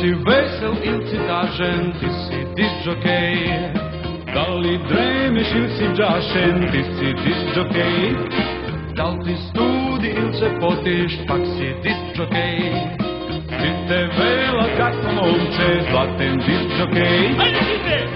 si vesel ili si tažen, ti si disc-džokej. Da li dremiš ili si džašen, ti si disc-džokej. Da li ti studi ili se potiš, pak si disc-džokej. Vidite vela kako momče, zlaten disc-džokej. Hajde, vidite!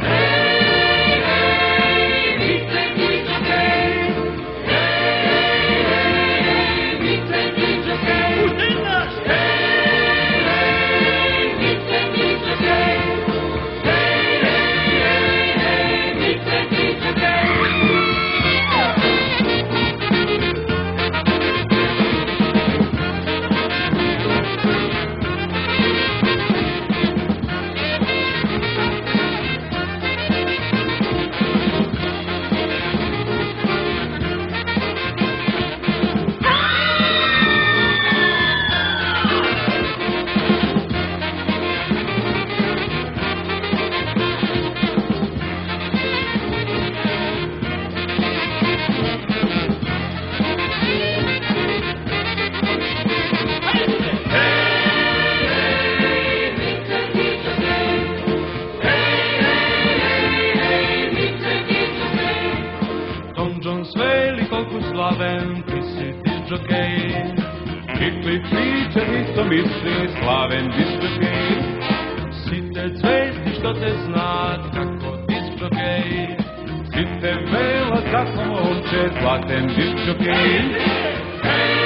Slaven, ti si disc-džokej. Kikli priča isto misli, slaven disc-džokej. Si te zvezdi što te zna kako disc-džokej. Si te vela kako momče, zlaten disc-džokej.